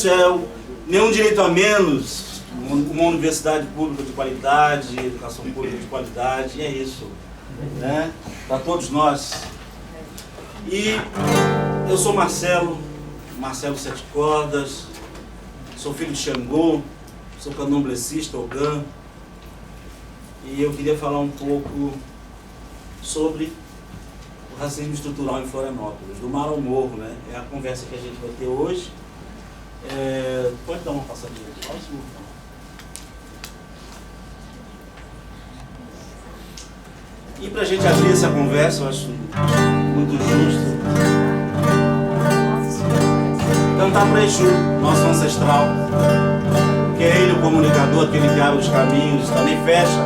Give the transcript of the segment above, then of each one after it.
isso, nenhum direito a menos, uma universidade pública de qualidade, educação pública de qualidade, e é isso, né? Para todos nós. E eu sou Marcelo Sete Cordas, sou filho de Xangô, sou candomblessista, ogã, e eu queria falar um pouco sobre o racismo estrutural em Florianópolis, do mar ao morro, né? É a conversa que a gente vai ter hoje. Pode dar uma passadinha aqui, próximo. E para a gente abrir essa conversa, eu acho muito justo cantar para Exu, nosso ancestral, que é ele o comunicador, aquele que abre os caminhos, também fecha,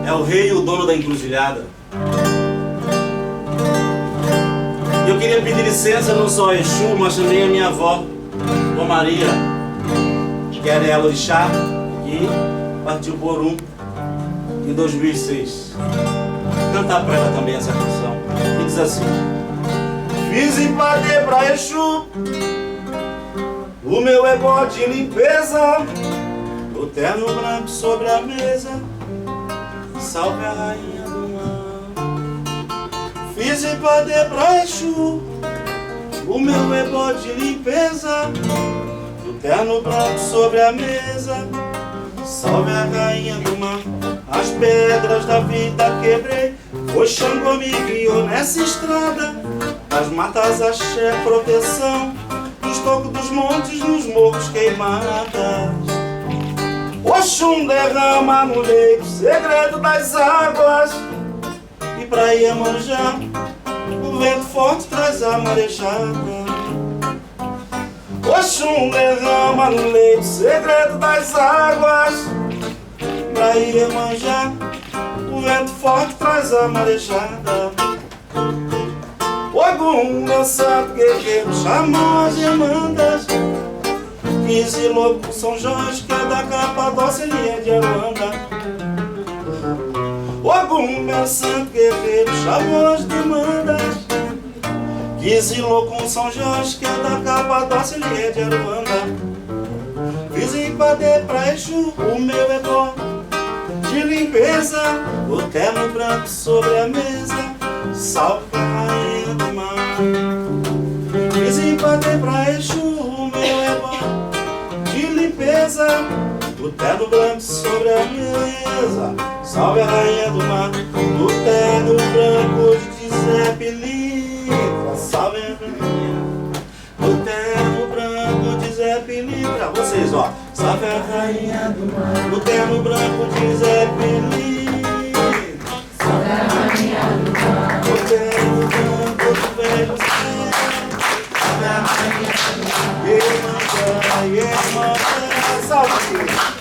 é o rei e o dono da encruzilhada. E eu queria pedir licença não só a Exu, mas também a minha avó, Dona Maria, que era ela orixá, que partiu por em 2006. Cantar para ela também essa canção. E diz assim: fiz empadê pra Exu, o meu ebó de limpeza, o terno branco sobre a mesa, salve a rainha do mar. Fiz empadê pra Exu, o meu ebó de limpeza, o terno branco sobre a mesa, salve a rainha do mar. As pedras da vida quebrei, o Xangô me guiou nessa estrada, das matas axé proteção, dos tocos dos montes nos morros queimadas. Oxum derrama no leito segredo das águas, e pra Iemanjá o vento forte traz a marejada. Oxum derrama no leito segredo das águas, pra Iemanjá o vento forte traz a marejada. Ogum, meu santo guerreiro, chamou as demandas, 15 loucos São Jorge, que é da Capadócia, ele é de Aruanda. Ogum, meu santo guerreiro, chamou as demandas, 15 loucos São Jorge, que é da Capadócia, ele é de Aruanda. Fiz empadê pra Exu, o meu ebó de limpeza, o terno branco sobre a mesa, salve a rainha do mar. Fiz empadê pra Exu, o meu ebó de limpeza, o terno branco sobre a mesa, salve a rainha do mar. O terno branco de Zé Pilintra, salve a rainha. O terno branco de Zé Pilintra, vocês ó, salve a rainha do mar. O terno branco de Zé Pilintra, salve a rainha do mar. O terno branco do velho Zé, salve a rainha do mar. Iemanjá, Iemanjá, salve.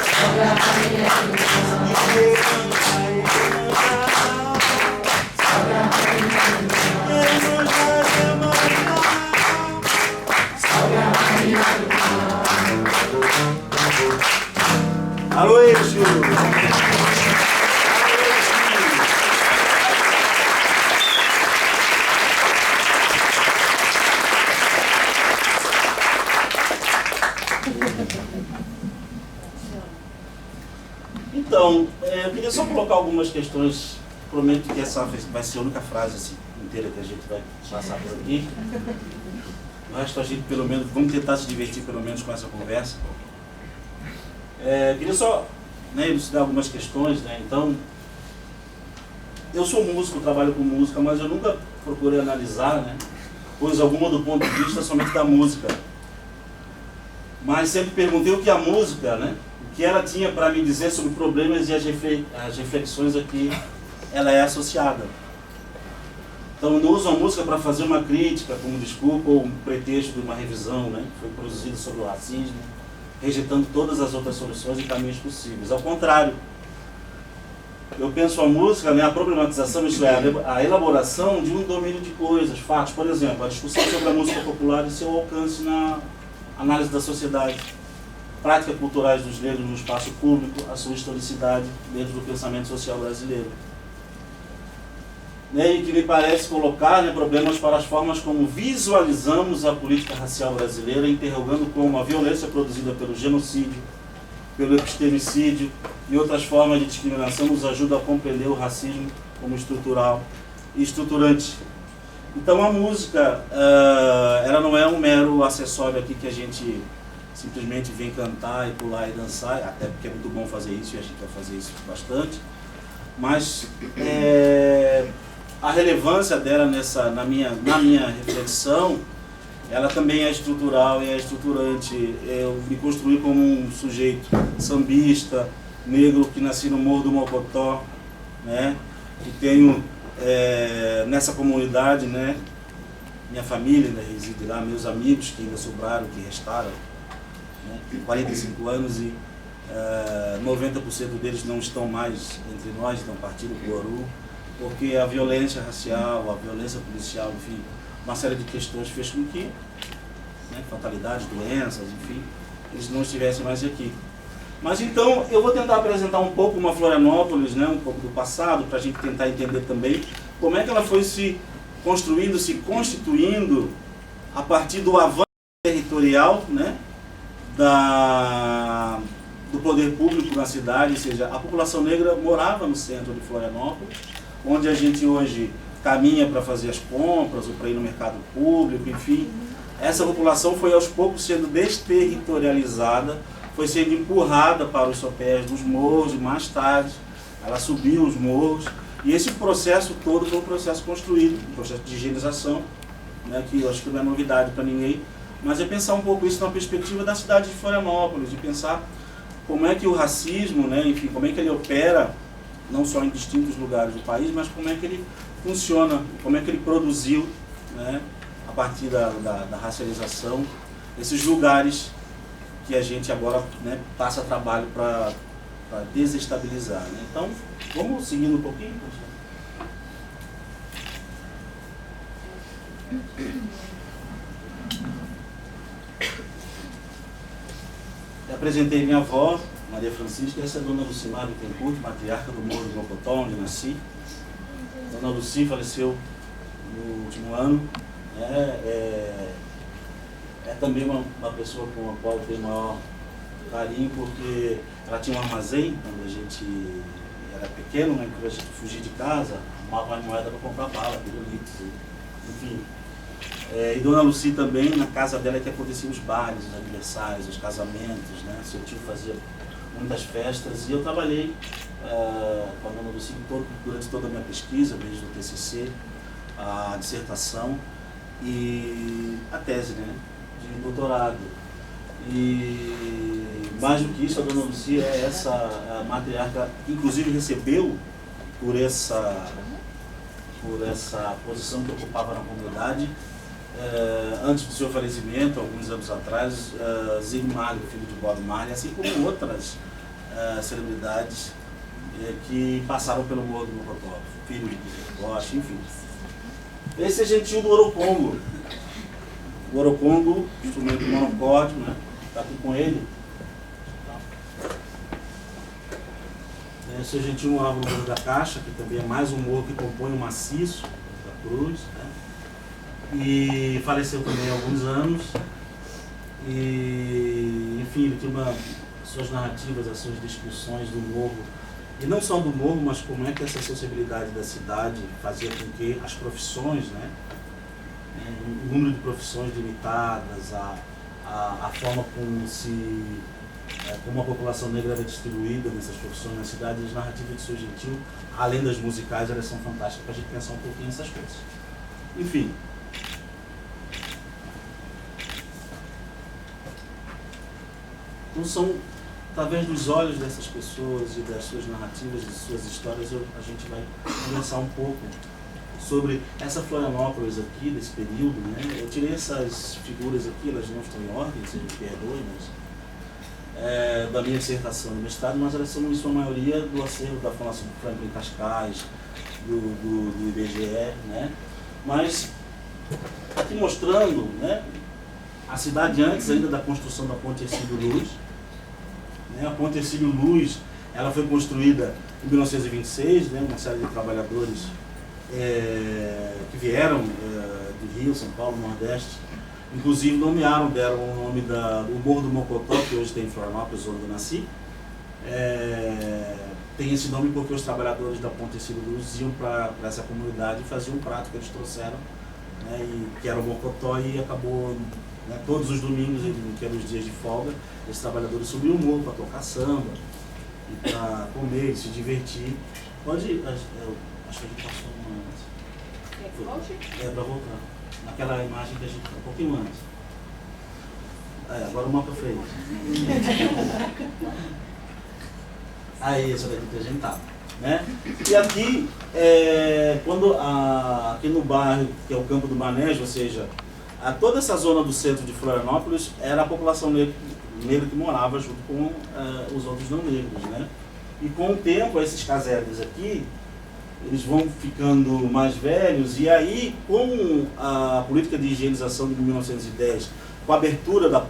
Salve a rainha do mar. Iemanjá, Iemanjá, salve a rainha do mar. Iemanjá, Iemanjá, salve a rainha do mar. Alô, Exu! Então, eu queria só colocar algumas questões. Prometo que essa vai ser a única frase assim, inteira que a gente vai passar por aqui. O resto a gente, pelo menos, vamos tentar se divertir pelo menos com essa conversa. Queria só elucidar algumas questões, né? Então, eu sou músico, trabalho com música, mas eu nunca procurei analisar, né, coisa alguma do ponto de vista somente da música. Mas sempre perguntei o que a música, né, o que ela tinha para me dizer sobre problemas e as reflexões a que ela é associada. Então, eu não uso a música para fazer uma crítica, como desculpa, ou um pretexto de uma revisão, né, que foi produzida sobre o racismo, rejeitando todas as outras soluções e caminhos possíveis. Ao contrário, eu penso a música, né, a problematização, isto é, a elaboração de um domínio de coisas, fatos. Por exemplo, a discussão sobre a música popular e seu alcance na análise da sociedade, práticas culturais dos negros no espaço público, a sua historicidade dentro do pensamento social brasileiro. né, e que me parece colocar, né, problemas para as formas como visualizamos a política racial brasileira, interrogando como a violência produzida pelo genocídio, pelo epistemicídio e outras formas de discriminação nos ajuda a compreender o racismo como estrutural e estruturante. Então a música, ela não é um mero acessório aqui que a gente simplesmente vem cantar e pular e dançar, até porque é muito bom fazer isso e a gente vai fazer isso bastante, mas a relevância dela na minha reflexão, ela também é estrutural e é estruturante. Eu me construí como um sujeito sambista, negro, que nasci no Morro do Mocotó, né? E tenho nessa comunidade, né? Minha família ainda reside lá, meus amigos que ainda sobraram, que restaram, né? Tenho 45 anos e 90% deles não estão mais entre nós, estão partindo para o Oru, porque a violência racial, a violência policial, enfim, uma série de questões fez com que, né, fatalidades, doenças, enfim, eles não estivessem mais aqui. Mas então eu vou tentar apresentar um pouco uma Florianópolis, né, um pouco do passado, para a gente tentar entender também como é que ela foi se construindo, se constituindo a partir do avanço territorial, né, do poder público na cidade, ou seja, a população negra morava no centro de Florianópolis, onde a gente hoje caminha para fazer as compras ou para ir no mercado público, enfim. Essa população foi aos poucos sendo desterritorializada, foi sendo empurrada para os sopés dos morros e mais tarde ela subiu os morros. E esse processo todo foi um processo construído, um processo de higienização, né, que eu acho que não é novidade para ninguém, mas é pensar um pouco isso na perspectiva da cidade de Florianópolis, de pensar como é que o racismo, né, enfim, como é que ele opera, não só em distintos lugares do país, mas como é que ele funciona, como é que ele produziu, né, a partir da racialização, esses lugares que a gente agora, né, passa trabalho para desestabilizar. Né? Então, vamos seguindo um pouquinho? Eu apresentei minha avó, Maria Francisca, essa é a dona Lucimar Bittencourt, matriarca do Morro do Mocotó, onde nasci. Dona Luci faleceu no último ano. É também uma pessoa com a qual eu tenho maior carinho, porque ela tinha um armazém quando a gente era pequeno, né, quando a gente fugia de casa, arrumava uma moeda para comprar bala, pirulitos, enfim. E Dona Luci também, na casa dela que aconteciam os bailes, os aniversários, os casamentos, né? Seu tio fazia muitas festas e eu trabalhei com a Dona Luci durante toda a minha pesquisa, desde o TCC, a dissertação e a tese, né, de doutorado. E mais do que isso, a Dona Luci é essa matriarca, inclusive recebeu por essa posição que ocupava na comunidade, antes do seu falecimento, alguns anos atrás, Zig Marley, filho de Bob Marley, assim como outras celebridades que passaram pelo Morro do Mocotó, filho de Bosch, enfim. Esse é gentil do Orocongo. O Orocongo, instrumento monocórdio, né? Está aqui com ele. Esse é gentil no Morro da Caixa, que também é mais um morro que compõe o maciço da Cruz, né? E faleceu também há alguns anos. E, enfim, ele tinha suas narrativas, as suas descrições do morro. E não só do morro, mas como é que essa sociabilidade da cidade fazia com que as profissões, né, o número de profissões limitadas, a forma como a população negra era distribuída nessas profissões na cidade, as narrativas de Seu Gentil, além das musicais, elas são fantásticas para a gente pensar um pouquinho nessas coisas. Enfim. Então são, através dos olhos dessas pessoas e das suas narrativas e suas histórias, a gente vai conversar um pouco sobre essa Florianópolis aqui, desse período, né? Eu tirei essas figuras aqui, elas não estão em ordem, vocês me perdoem, mas da minha dissertação do mestrado, mas elas são, em sua maioria, do acervo da Fundação Franklin Cascais, do IBGE, né? Mas aqui mostrando, né, a cidade antes ainda da construção da Ponte Hercílio Luz. A Ponte Hercílio Luz, ela foi construída em 1926, né, uma série de trabalhadores que vieram do Rio, São Paulo, Nordeste, inclusive deram o nome do Morro do Mocotó, que hoje tem em Florianópolis, onde eu nasci. Tem esse nome porque os trabalhadores da Ponte Ercílio Luz iam para essa comunidade e faziam um prato que eles trouxeram, né, que era o Mocotó, e acabou, né, todos os domingos, que eram os dias de folga, esses trabalhadores subiam o morro para tocar samba, e para comer, e se divertir. Acho que a gente passou uma antes. Para voltar. Naquela imagem que a gente um pouquinho antes. Agora uma para frente. Aí, essa daqui que a gente tá, né? E aqui, aqui no bairro, que é o Campo do Manejo, ou seja, toda essa zona do centro de Florianópolis era a população negra que morava junto com os outros não negros, né? E com o tempo, esses casebres aqui, eles vão ficando mais velhos, e aí, com a política de higienização de 1910, com a abertura da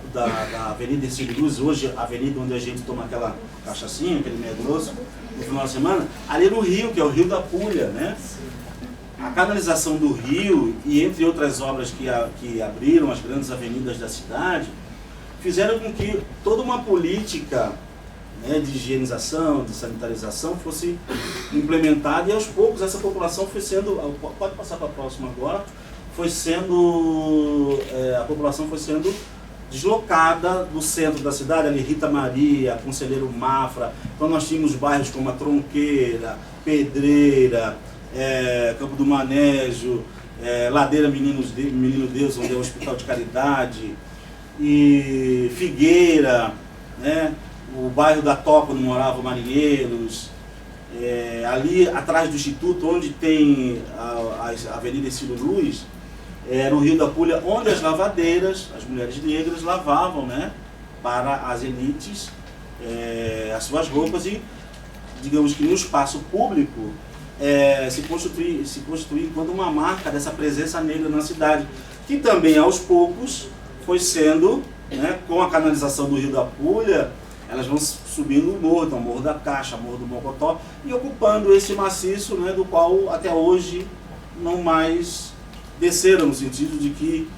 Avenida Ercílio Luz, hoje a avenida onde a gente toma aquela cachaçinha, aquele meio grosso, no final de semana, ali no rio, que é o Rio da Pulha, né? A canalização do rio, e entre outras obras que abriram as grandes avenidas da cidade, fizeram com que toda uma política, né, de higienização, de sanitarização fosse implementada, e aos poucos essa população foi sendo, pode passar para a próxima agora, a população foi sendo deslocada do centro da cidade, ali Rita Maria, Conselheiro Mafra. Então nós tínhamos bairros como a Tronqueira, Pedreira, Campo do Manejo, Ladeira Menino Deus, onde é o Hospital de Caridade, e Figueira, né? O bairro da Topa, onde moravam marinheiros, ali atrás do Instituto, onde tem a Avenida Ercílio Luz, no Rio da Pulha, onde as lavadeiras, as mulheres negras, lavavam, né, para as elites as suas roupas, e digamos que no espaço público se constitui enquanto uma marca dessa presença negra na cidade, que também aos poucos foi sendo, né, com a canalização do Rio da Pulha, elas vão subindo o morro, então Morro da Caixa, Morro do Mocotó, e ocupando esse maciço, né, do qual até hoje não mais desceram, no sentido de que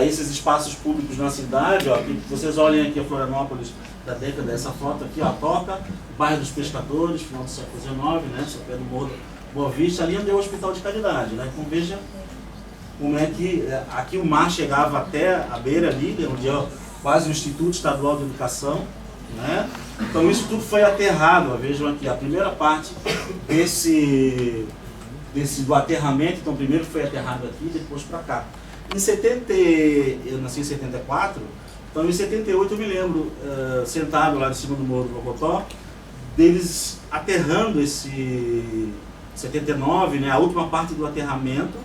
esses espaços públicos na cidade, que vocês olhem aqui a Florianópolis da década, essa foto aqui, a Toca, bairro dos Pescadores, final do século XIX, né, só pé do Morro Boa Vista, ali onde é o Hospital de Caridade, né, então veja como é que aqui o mar chegava até a beira ali, onde é quase o Instituto Estadual de Educação, né? Então isso tudo foi aterrado. Vejam aqui, a primeira parte do aterramento, então primeiro foi aterrado aqui e depois para cá. Eu nasci em 74, então em 78 eu me lembro, sentado lá de cima do Morro do Mocotó, deles aterrando esse 79, né, a última parte do aterramento,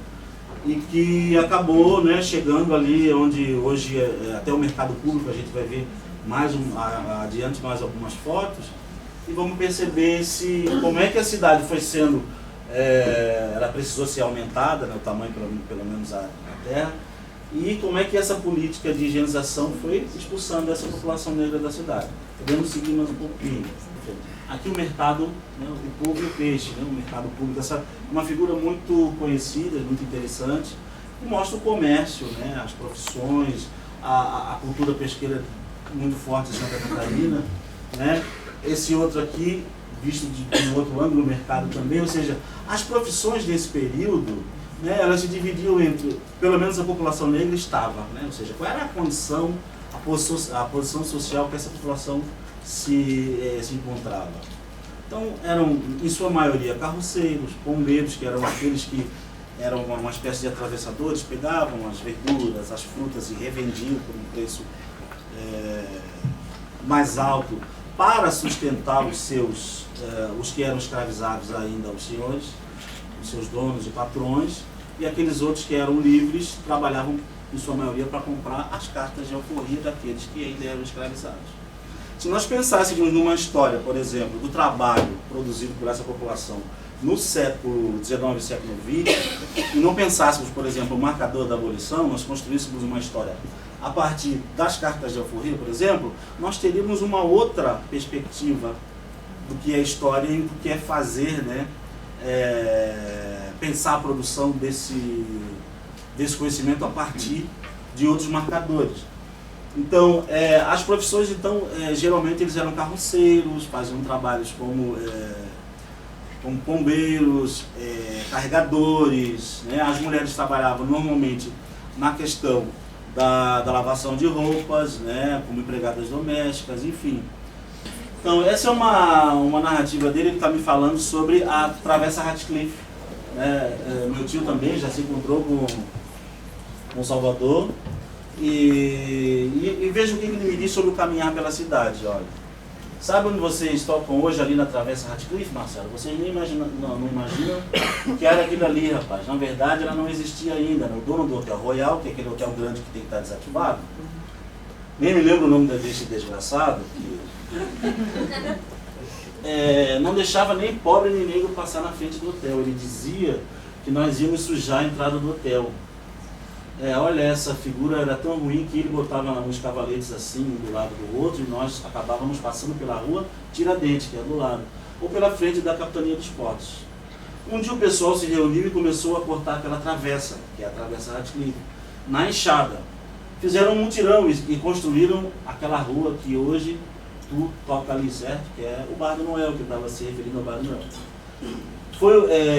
e que acabou, né, chegando ali onde hoje até o mercado público. A gente vai ver adiante mais algumas fotos, e vamos perceber como é que a cidade foi sendo, ela precisou ser aumentada, né, o tamanho, pelo menos a terra, e como é que essa política de higienização foi expulsando essa população negra da cidade. Podemos seguir mais um pouquinho. Aqui o mercado, né, o povo e o peixe, né, o mercado público, uma figura muito conhecida, muito interessante, que mostra o comércio, né, as profissões, a cultura pesqueira muito forte em Santa Catarina, né. Esse outro aqui, visto de um outro ângulo, o mercado também, ou seja, as profissões desse período, né, elas se dividiam entre, pelo menos a população negra estava, né, ou seja, qual era a condição, a posição social que essa população se encontrava. Então eram, em sua maioria, carroceiros, pombeiros, que eram aqueles que eram uma espécie de atravessadores, pegavam as verduras, as frutas e revendiam por um preço mais alto para sustentar os que eram escravizados ainda aos senhores, os seus donos e patrões, e aqueles outros que eram livres trabalhavam, em sua maioria, para comprar as cartas de alforria daqueles que ainda eram escravizados. Se nós pensássemos numa história, por exemplo, do trabalho produzido por essa população no século XIX e século XX, e não pensássemos, por exemplo, o marcador da abolição, nós construíssemos uma história a partir das cartas de alforria, por exemplo, nós teríamos uma outra perspectiva do que é história e do que é fazer, né, pensar a produção desse conhecimento a partir de outros marcadores. Então, as profissões, então, geralmente eles eram carroceiros, faziam trabalhos como bombeiros, carregadores, né? As mulheres trabalhavam normalmente na questão da lavação de roupas, né? Como empregadas domésticas, enfim. Então, essa é uma narrativa dele, ele está me falando sobre a Travessa Ratcliffe. Meu tio também já se encontrou com Salvador. E veja o que ele me diz sobre o caminhar pela cidade. Olha, sabe onde vocês tocam hoje, ali na Travessa Ratcliffe, Marcelo? Vocês nem imaginam, não imaginam o que era aquilo ali, rapaz. Na verdade, ela não existia ainda. O dono do Hotel Royal, que é aquele hotel grande que tem que estar desativado, nem me lembro o nome desse desgraçado, não deixava nem pobre nem negro passar na frente do hotel. Ele dizia que nós íamos sujar a entrada do hotel. Olha, essa figura era tão ruim que ele botava uns cavaletes assim, um do lado do outro, e nós acabávamos passando pela rua Tiradentes, que é do lado, ou pela frente da Capitania dos Portos. Um dia o pessoal se reuniu e começou a cortar aquela travessa, que é a Travessa Ratcliffe, na enxada. Fizeram um mutirão e construíram aquela rua que hoje tu toca ali, certo? Que é o Bar do Noel, que estava se referindo ao Bar do Noel.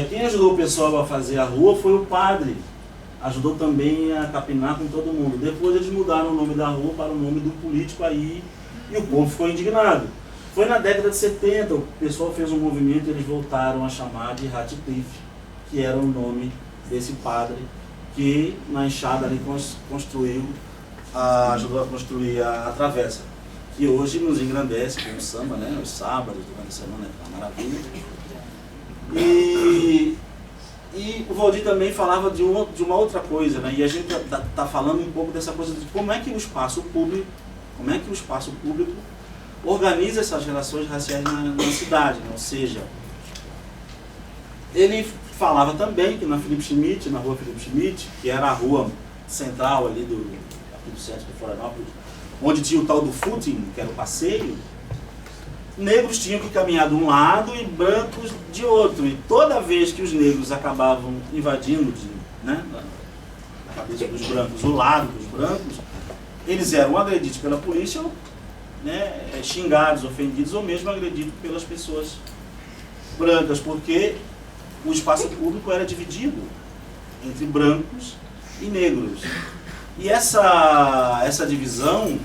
Quem ajudou o pessoal a fazer a rua foi o padre. Ajudou também a capinar com todo mundo. Depois eles mudaram o nome da rua para o nome do político aí, e o povo ficou indignado. Foi na década de 70, o pessoal fez um movimento e eles voltaram a chamar de Ratcliffe, que era o nome desse padre que na enxada ali ajudou a construir a travessa, que hoje nos engrandece com o samba, né? Os sábados, durante a semana, é uma maravilha. E o Valdir também falava de uma outra coisa, né? E a gente está falando um pouco dessa coisa de como é que o espaço público organiza essas relações raciais na cidade, né? Ou seja, ele falava também que na rua Felipe Schmidt, que era a rua central ali do centro de Florianópolis, onde tinha o tal do footing, que era o passeio, negros tinham que caminhar de um lado e brancos de outro. E toda vez que os negros acabavam invadindo na cabeça dos brancos, o lado dos brancos, eles eram agredidos pela polícia, né, xingados, ofendidos, ou mesmo agredidos pelas pessoas brancas, porque o espaço público era dividido entre brancos e negros. E essa divisão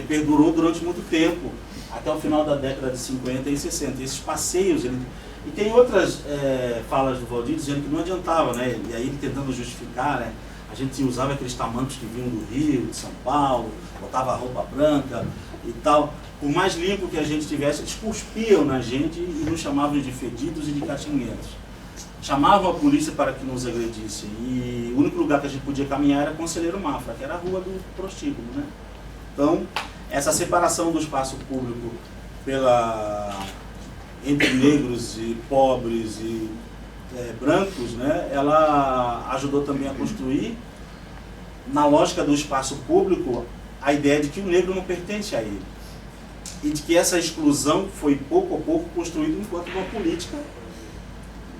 perdurou durante muito tempo, até o final da década de 50 e 60. Esses passeios, e tem outras falas do Valdir dizendo que não adiantava, né? E aí ele tentando justificar, né? A gente usava aqueles tamancos que vinham do Rio, de São Paulo, botava roupa branca e tal. Por mais limpo que a gente tivesse, eles cuspiam na gente e nos chamavam de fedidos e de catinguentos. Chamavam a polícia para que nos agredissem. E o único lugar que a gente podia caminhar era Conselheiro Mafra, que era a rua do prostíbulo, né? Então, essa separação do espaço público entre negros e pobres e brancos, né, ela ajudou também a construir, na lógica do espaço público, a ideia de que o negro não pertence a ele. E de que essa exclusão foi pouco a pouco construída enquanto uma política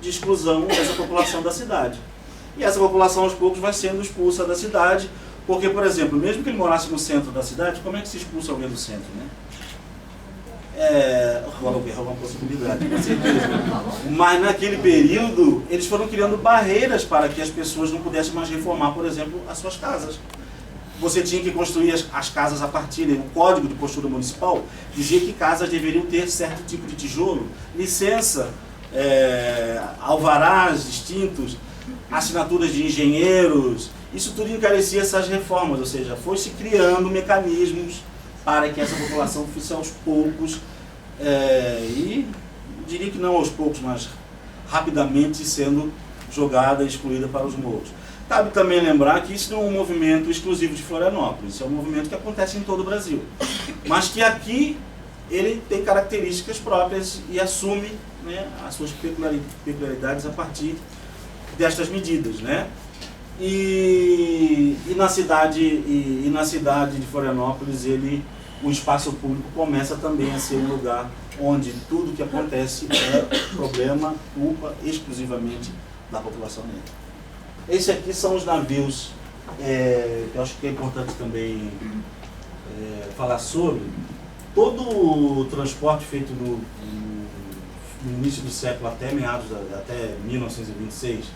de exclusão dessa população da cidade. E essa população aos poucos vai sendo expulsa da cidade, porque, por exemplo, mesmo que ele morasse no centro da cidade, como é que se expulsa alguém do centro, né? O aluguel é uma possibilidade, com certeza. Mas naquele período, eles foram criando barreiras para que as pessoas não pudessem mais reformar, por exemplo, as suas casas. Você tinha que construir as casas a partir do Código de Postura Municipal, dizia que casas deveriam ter certo tipo de tijolo, licença, alvarás distintos, assinaturas de engenheiros. Isso tudo encarecia essas reformas, ou seja, foi-se criando mecanismos para que essa população fosse aos poucos, e diria que não aos poucos, mas rapidamente sendo jogada e excluída para os morros. Cabe também lembrar que isso não é um movimento exclusivo de Florianópolis, isso é um movimento que acontece em todo o Brasil, mas que aqui ele tem características próprias e assume, né, as suas peculiaridades a partir destas medidas, né? E na cidade de Florianópolis, o espaço público começa também a ser um lugar onde tudo que acontece é problema, culpa exclusivamente da população negra. Esses aqui são os navios, que eu acho que é importante também falar sobre. Todo o transporte feito no início do século até meados, até 1926,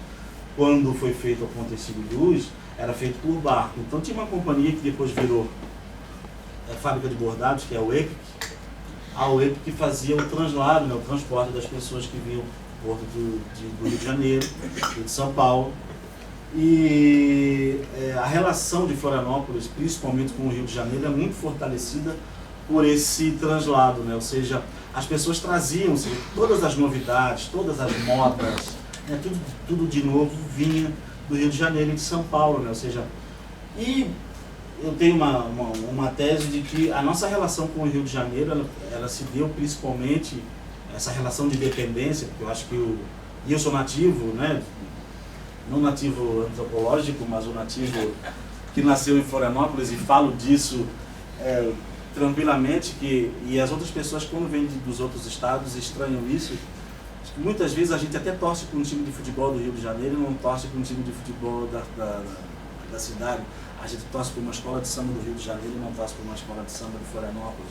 quando foi feito a Ponte Ercílio Luz, era feito por barco. Então tinha uma companhia que depois virou a fábrica de bordados, que é o EPIC, a UEP, que fazia o translado, né, o transporte das pessoas que vinham do Porto do Rio de Janeiro e de São Paulo. E a relação de Florianópolis, principalmente com o Rio de Janeiro, é muito fortalecida por esse translado, né? Ou seja, as pessoas traziam todas as novidades, todas as modas, né? tudo de novo vinha do Rio de Janeiro e de São Paulo, né? Ou seja, e eu tenho uma tese de que a nossa relação com o Rio de Janeiro, ela se deu principalmente, essa relação de dependência, porque eu acho que eu sou nativo, né? Não nativo antropológico, mas o nativo que nasceu em Florianópolis, e falo disso tranquilamente, e as outras pessoas, quando vêm dos outros estados, estranham isso. Muitas vezes a gente até torce para um time de futebol do Rio de Janeiro e não torce para um time de futebol da cidade. A gente torce para uma escola de samba do Rio de Janeiro e não torce para uma escola de samba de Florianópolis.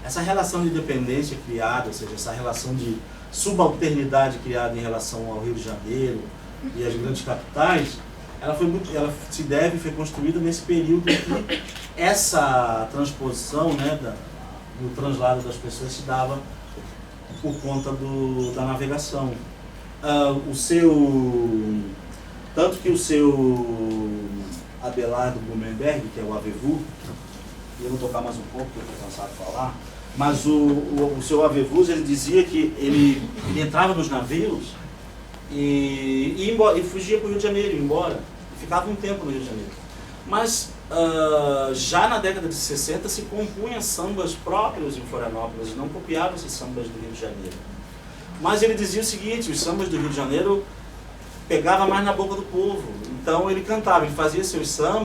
Essa relação de dependência criada, ou seja, essa relação de subalternidade criada em relação ao Rio de Janeiro e as grandes capitais, ela foi construída nesse período em que essa transposição, né, do translado das pessoas se dava por conta da navegação. Tanto que o seu Abelardo Blumenberg, que é o Avevu, eu vou tocar mais um pouco, porque eu estou cansado de falar, mas o seu Avevu, ele dizia que ele entrava nos navios e fugia para o Rio de Janeiro, ia embora, e ficava um tempo no Rio de Janeiro. Mas já na década de 60 se compunha sambas próprios em Florianópolis, não copiavam-se sambas do Rio de Janeiro. Mas ele dizia o seguinte: os sambas do Rio de Janeiro pegava mais na boca do povo, então ele cantava, ele fazia seus sambas.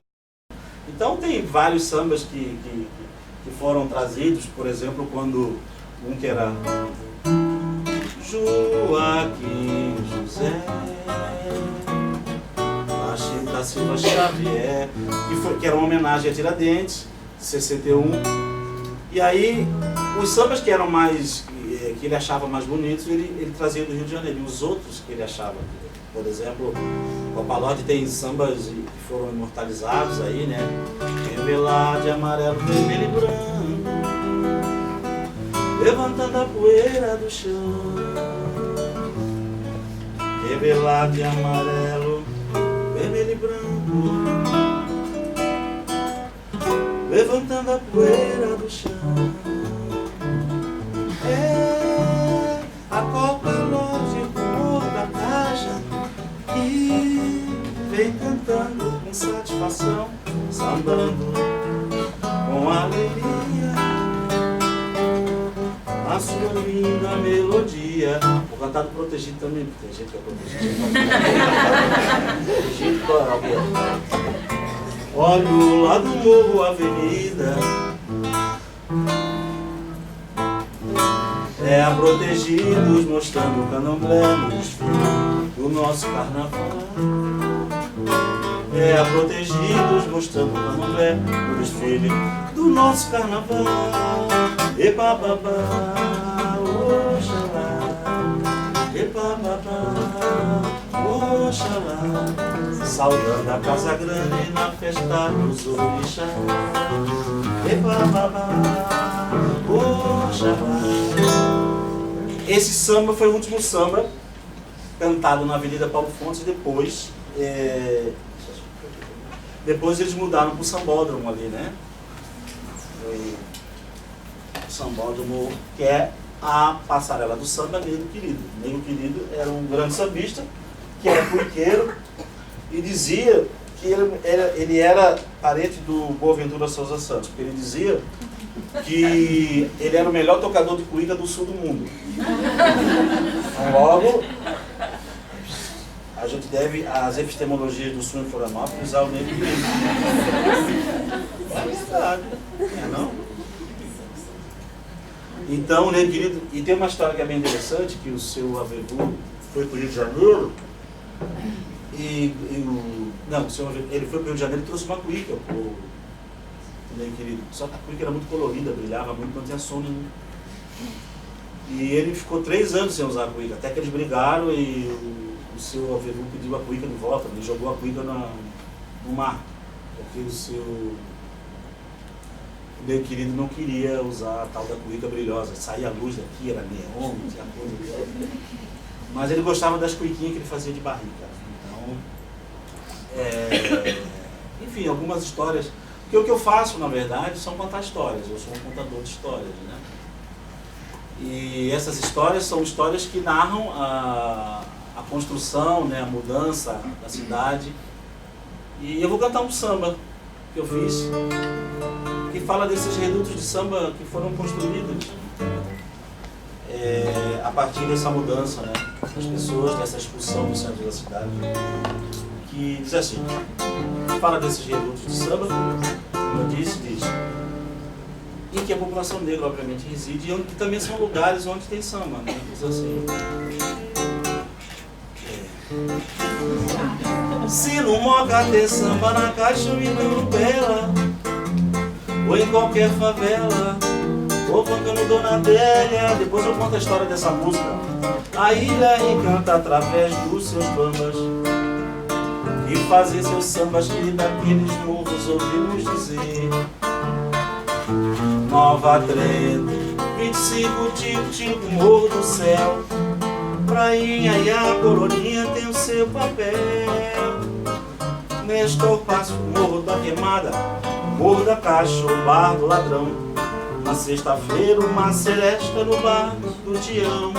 Então tem vários sambas que foram trazidos, por exemplo, quando um que era Joaquim José da Silva Xavier, que era uma homenagem a Tiradentes, de 61. E aí, os sambas que eram mais, que ele achava mais bonitos, ele trazia do Rio de Janeiro. E os outros que ele achava, por exemplo, o Palote tem sambas que foram imortalizados aí, né? Revelar de amarelo, vermelho e branco, levantando a poeira do chão. Revelar de amarelo, vermelho e branco, levantando a poeira do chão. É a copa longe cor da caixa que vem cantando com satisfação, sambando com alegria a sua linda melodia. Vou cantar do Protegido também, porque tem gente que é protegido. Protegido, olho lá do morro, avenida, é a Protegidos mostrando o candomblé no desfile do nosso carnaval. É a Protegidos mostrando o candomblé no desfile do nosso carnaval. Epa babá, oxalá, epa babá, oxalá, saudando a Casa Grande na festa dos orixás. Epa babá, oxalá. Esse samba foi o último samba cantado na Avenida Paulo Fontes. Depois eles mudaram para o Sambódromo ali, né? O Sambódromo, que é a passarela do samba Nego Querido. Nego Querido era um grande sambista, que era cuiqueiro, e dizia que ele era parente do Boaventura Souza Santos, porque ele dizia que ele era o melhor tocador de cuíca do sul do mundo. Então, logo, a gente deve as epistemologias do sul em Florianópolis ao Nego Querido. É verdade, não é não? Então, né, querido, e tem uma história que é bem interessante, que o seu Avevu foi para o Rio de Janeiro, não, o seu Avevu, ele foi para o Rio de Janeiro e trouxe uma cuíca pro né, querido. Só que a cuíca era muito colorida, brilhava muito, não tinha sono nenhum. E ele ficou 3 anos sem usar a cuíca, até que eles brigaram e o seu Avevu pediu a cuíca de volta, ele jogou a cuíca no mar, porque o seu meu querido não queria usar a tal da cuíca brilhosa, saía a luz daqui, era neon, tinha coisa. Mas ele gostava das cuiquinhas que ele fazia de barrica. Então, enfim, algumas histórias. Porque o que eu faço, na verdade, são contar histórias. Eu sou um contador de histórias, né? E essas histórias são histórias que narram a construção, né, a mudança da cidade. E eu vou cantar um samba que eu fiz, que fala desses redutos de samba que foram construídos a partir dessa mudança, né, das pessoas, dessa expulsão do centro da cidade. Que diz assim, fala desses redutos de samba, como eu disse, diz, em que a população negra, obviamente, reside, e que também são lugares onde tem samba, né? Diz assim. Se no Moca tem samba na Cachoeira no Bela, ou em qualquer favela, ou cantando Dona Adélia, depois eu conto a história dessa música. A ilha encanta através dos seus bambas, e fazer seus sambas que daqueles morros ouvimos dizer. Nova Trento, 25 Tico, Morro do Céu, Prainha e a Coroninha tem o seu papel. Nestor Passo, Morro da Queimada, Morro da Caixa, o Bar do Ladrão. Na sexta-feira, uma seresta no Bar do Tião.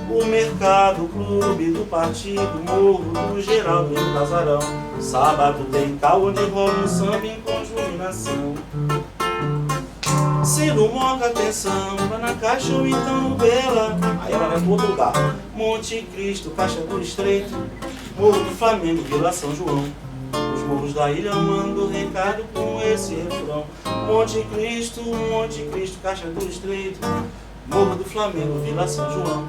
O Mercado, Clube do Partido, Morro do Geraldo e do Casarão. Sábado tem cal onde rola um samba em conjuminação. Se no Moca tem samba na Caixa ou então no Bela, aí ela vai para outro lugar. Monte Cristo, Caixa do Estreito, Morro do Flamengo, Vila São João. Os morros da ilha mandam recado com esse refrão. Monte Cristo, Caixa do Estreito, Morro do Flamengo, Vila São João.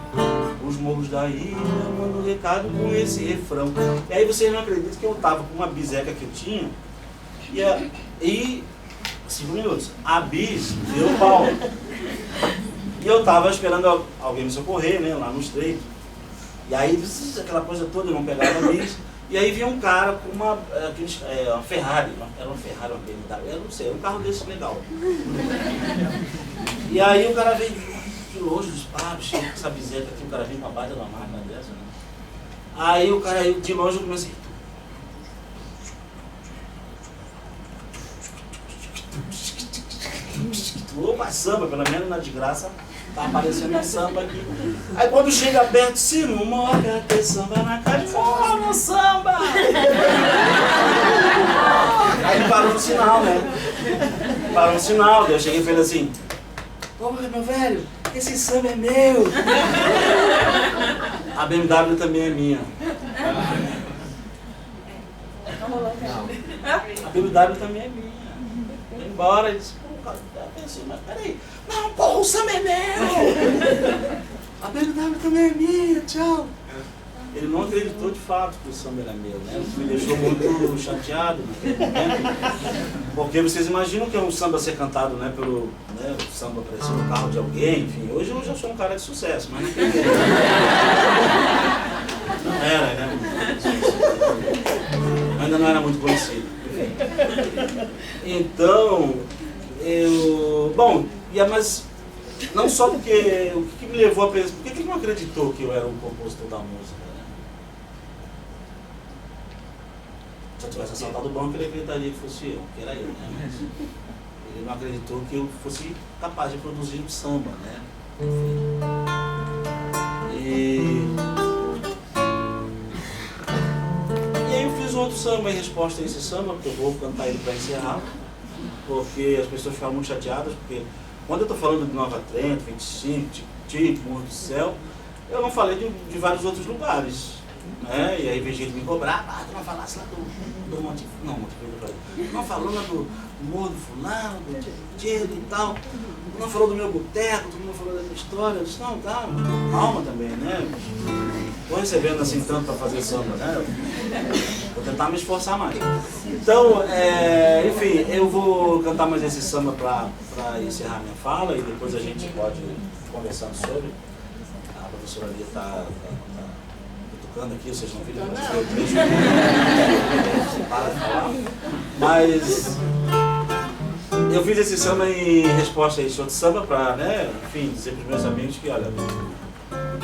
Os morros da ilha mandam recado com esse refrão. E aí vocês não acreditam que eu tava com uma biseca que eu tinha e 5 minutos. A bis deu pau. E eu tava esperando alguém me socorrer, né, lá no estreito. E aí, aquela coisa toda, eu não pegava a bis. E aí vinha um cara com uma Ferrari, era uma Ferrari, uma BMW, eu não sei, era um carro desse legal. E aí o cara veio de longe dos papos, cheio com essa biseca aqui, o cara veio com uma baita de uma máquina dessa, né? Aí o cara, de longe, eu comecei... Opa, samba, pelo menos na desgraça, tá aparecendo um samba aqui. Aí quando chega perto, se não Moca tem samba na cara, oh, no samba! Aí ele parou no sinal, né? Parou no sinal, daí eu cheguei e falei assim, porra, meu velho, esse samba é meu! A BMW também é minha. A BMW também é minha. Foi embora e disse, pensei, mas peraí, não, porra, o samba é meu! A BMW também é minha, tchau! Ele não acreditou de fato que o samba era meu, né? O que me deixou muito chateado, né? Porque vocês imaginam que é um samba ser cantado, né, pelo né, o samba aparecer no carro de alguém, enfim. Hoje eu já sou um cara de sucesso, mas naquele tempo não era, né? Ainda não era muito conhecido. Então, bom, mas não só porque, o que me levou a pensar, por que ele não acreditou que eu era o compositor da música, né? Se eu tivesse assaltado o banco, ele acreditaria que fosse eu, que era eu, né? Mas ele não acreditou que eu fosse capaz de produzir um samba, né? Enfim. E aí eu fiz outro samba em resposta a esse samba, porque eu vou cantar ele para encerrar, porque as pessoas ficaram muito chateadas, porque quando eu estou falando de Nova Trento, 25, Tico, Morro do Céu, eu não falei de vários outros lugares. né? E aí veio gente me cobrar, tu não falasse lá do Monte... Não, Monte Pedro, não falou lá do Morro do Fulano, do Tiro e tal, não falou do meu boteco, tu não falou da minha história. Eu disse, não, calma também, né? Estou recebendo assim tanto para fazer samba, né? Vou tentar me esforçar mais. Então, enfim, eu vou cantar mais esse samba para encerrar minha fala e depois a gente pode ir conversando sobre. A professora ali está tocando aqui, vocês não viram, mas foi o trecho. Para de falar. Mas eu fiz esse samba em resposta a esse outro samba para, né, enfim, dizer para os meus amigos que, olha,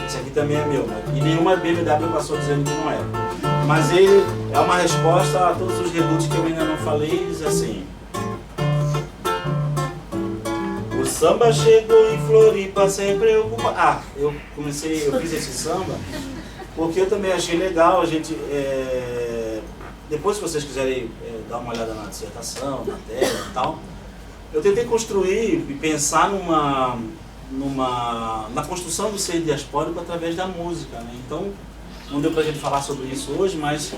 esse aqui também é meu, né? E nenhuma BMW passou dizendo que não é. Mas ele é uma resposta a todos os redutos que eu ainda não falei, diz assim: o samba chegou em Floripa sem preocupar. Eu fiz esse samba porque eu também achei legal a gente, depois se vocês quiserem dar uma olhada na dissertação, na tela e tal, eu tentei construir e pensar na construção do ser diaspórico através da música, né? Então, não deu pra gente falar sobre isso hoje, mas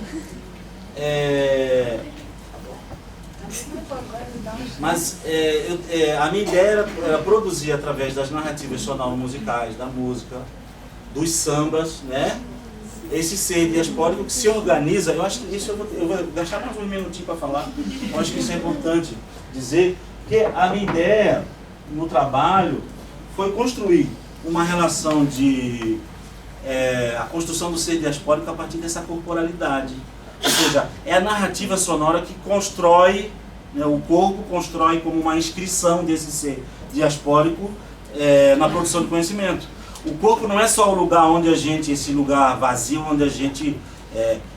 a minha ideia era produzir através das narrativas sonoro-musicais, da música, dos sambas, né? Esse ser diaspórico que se organiza. Eu acho que isso eu vou gastar mais um minutinho para falar. Eu acho que isso é importante dizer, que a minha ideia no trabalho foi construir uma relação de a construção do ser diaspórico a partir dessa corporalidade. Ou seja, é a narrativa sonora que constrói, né, o corpo constrói como uma inscrição desse ser diaspórico na produção de conhecimento. O corpo não é só o lugar onde a gente, esse lugar vazio, onde a gente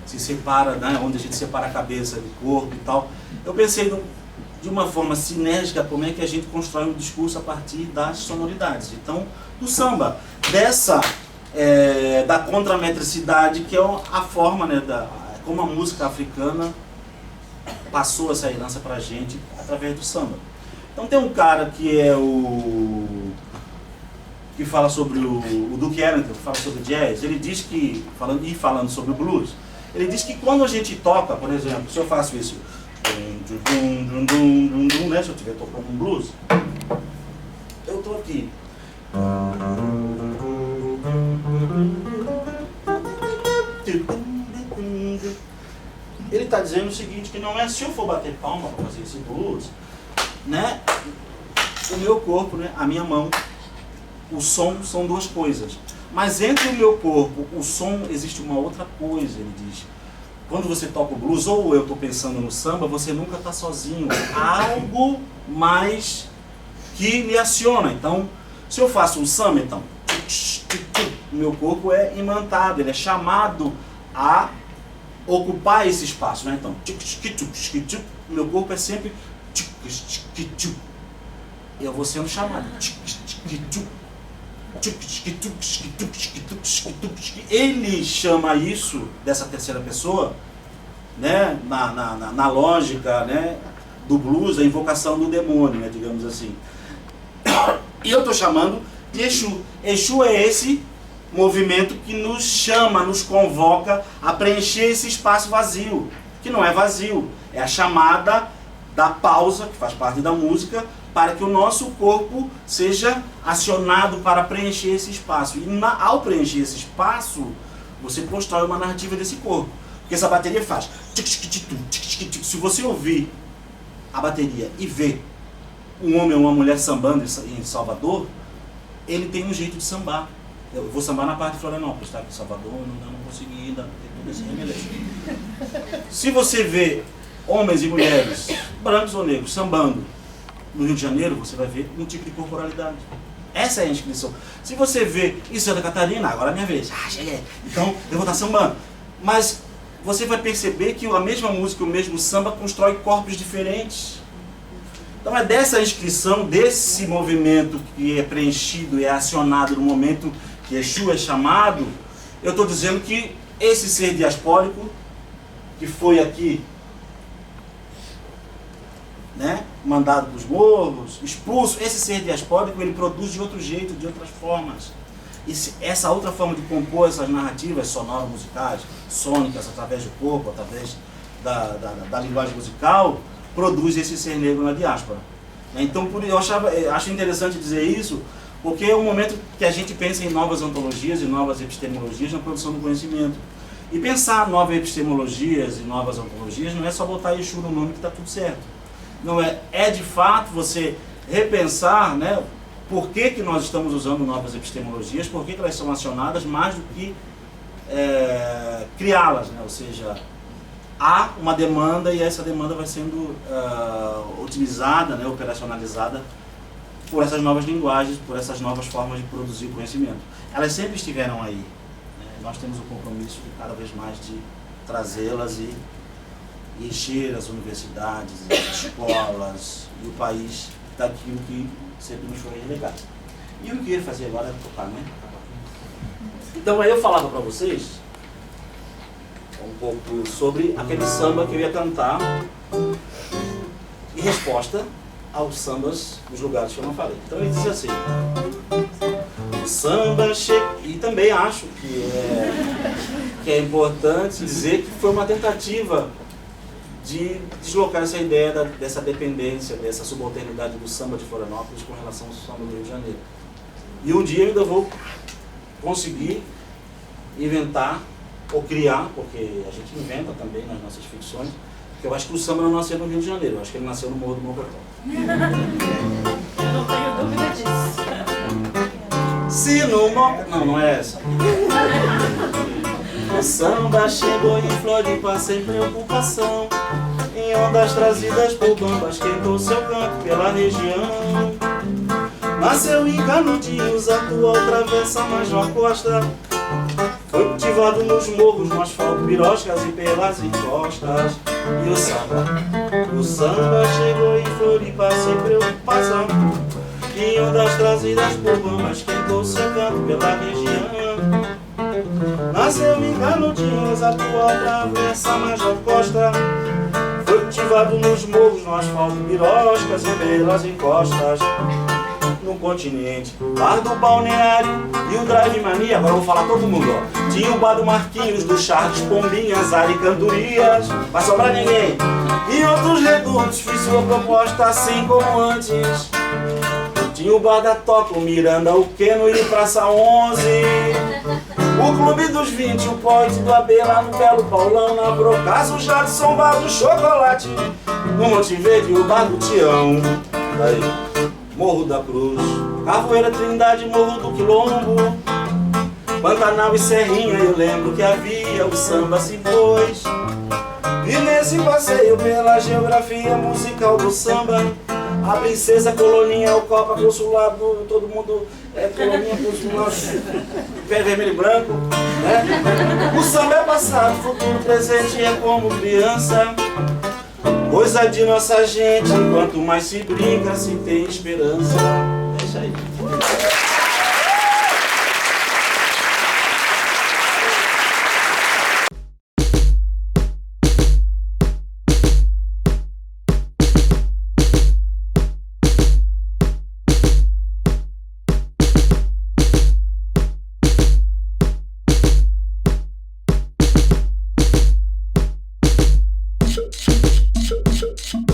se separa, né, onde a gente separa a cabeça do corpo e tal. Eu pensei de uma forma sinérgica como é que a gente constrói um discurso a partir das sonoridades. Então, do samba, da contrametricidade, que é a forma, né, como a música africana passou essa herança pra gente através do samba. Então tem um cara que é que fala sobre o Duke Ellington, que fala sobre jazz. Ele diz que, falando sobre o blues, ele diz que quando a gente toca, por exemplo, se eu faço isso, né, se eu estiver tocando um blues, eu estou aqui. Ele está dizendo o seguinte, que não é se eu for bater palma para fazer esse blues, né, o meu corpo, né, a minha mão, o som são duas coisas. Mas entre o meu corpo, o som, existe uma outra coisa, ele diz. Quando você toca o blues, ou eu estou pensando no samba, você nunca está sozinho. Há algo mais que lhe aciona. Então, se eu faço um samba, então, o meu corpo é imantado, ele é chamado a ocupar esse espaço, né? Então, o meu corpo é sempre... Eu vou sendo chamado. Ele chama isso, dessa terceira pessoa, né, na lógica, né, do blues, a invocação do demônio, né, digamos assim. E eu estou chamando de Exu. Exu é esse movimento que nos chama, nos convoca a preencher esse espaço vazio, que não é vazio, é a chamada da pausa, que faz parte da música, para que o nosso corpo seja acionado para preencher esse espaço. E ao preencher esse espaço, você constrói uma narrativa desse corpo. Porque essa bateria faz... Se você ouvir a bateria e ver um homem ou uma mulher sambando em Salvador, ele tem um jeito de sambar. Eu vou sambar na parte de Florianópolis, tá? Em Salvador eu não consegui ainda ter todo esse remeleixo. Se você vê homens e mulheres, brancos ou negros, sambando no Rio de Janeiro, você vai ver um tipo de corporalidade. Essa é a inscrição. Se você vê em Santa Catarina, agora é a minha vez. Então eu vou estar sambando. Mas você vai perceber que a mesma música, o mesmo samba constrói corpos diferentes. Então é dessa inscrição, desse movimento que é preenchido e é acionado no momento que Exu é chamado, eu estou dizendo que esse ser diaspórico, que foi aqui, né, mandado dos morros, expulso, esse ser diaspórico, ele produz de outro jeito, de outras formas. essa outra forma de compor essas narrativas sonoras, musicais, sônicas, através do corpo, através da linguagem musical, produz esse ser negro na diáspora. Então, eu acho interessante dizer isso, porque é um momento que a gente pensa em novas ontologias e novas epistemologias na produção do conhecimento. E pensar novas epistemologias e novas ontologias não é só botar Exu no nome que está tudo certo. Não é de fato você repensar, né, por que nós estamos usando novas epistemologias, por que elas são acionadas, mais do que criá-las, né? Ou seja, há uma demanda e essa demanda vai sendo utilizada, né, operacionalizada por essas novas linguagens, por essas novas formas de produzir conhecimento. Elas sempre estiveram aí. Né? Nós temos o compromisso de cada vez mais de trazê-las e encher as universidades, as escolas e o país daquilo que sempre nos foi relegado. E o que eu ia fazer agora é tocar, né? Então aí eu falava para vocês um pouco sobre aquele samba que eu ia cantar em resposta aos sambas dos lugares que eu não falei. Então ele dizia assim: o samba chega. E também acho que é importante dizer que foi uma tentativa de deslocar essa ideia dessa dependência, dessa subalternidade do samba de Florianópolis com relação ao samba do Rio de Janeiro. E um dia eu ainda vou conseguir inventar ou criar, porque a gente inventa também nas nossas ficções, que eu acho que o samba não nasceu no Rio de Janeiro, eu acho que ele nasceu no Morro do Mocotó. Eu não tenho dúvida disso. Se no Mocotó... Não é essa. O samba chegou em Floripa sem preocupação, em ondas trazidas por bambas, quebrou seu canto pela região. Nasceu em Canudinhos, atual travessa Major Costa. Foi cultivado nos morros, no asfalto, piroscas e pelas encostas. E o samba chegou em Floripa sem preocupação, em ondas trazidas por bambas, quebrou seu canto pela região. Nasceu em Canudinhos, atual travessa Major Costa. Foi cultivado nos morros, no asfalto, piroscas e pelas encostas. No continente, bar do Balneário e o Drive Mania. Agora eu vou falar todo mundo, ó. Tinha o bar do Marquinhos, do Charles, Pombinhas, Ari Cantorias. Vai sobrar ninguém. E outros redutos, fiz sua proposta assim como antes. Tinha o bar da Toca, o Miranda, o Queno e o Praça 11. O Clube dos 20, o Point do AB lá no Belo Paulão. Na Brocaso, o Jadson, bar do Chocolate. No Monte Verde, o bar do Tião. Aí. Morro da Cruz, Capoeira Trindade, Morro do Quilombo, Pantanal e Serrinha, eu lembro que havia o samba se pôs. E nesse passeio pela geografia musical do samba, a princesa, coloninha, o Copa, consulado, todo mundo é coloninha, consulado, pé vermelho e branco, né? O samba é passado, futuro, presente é como criança. Coisa de nossa gente, quanto mais se brinca, se tem esperança. Deixa aí. Ch-ch-ch-ch-ch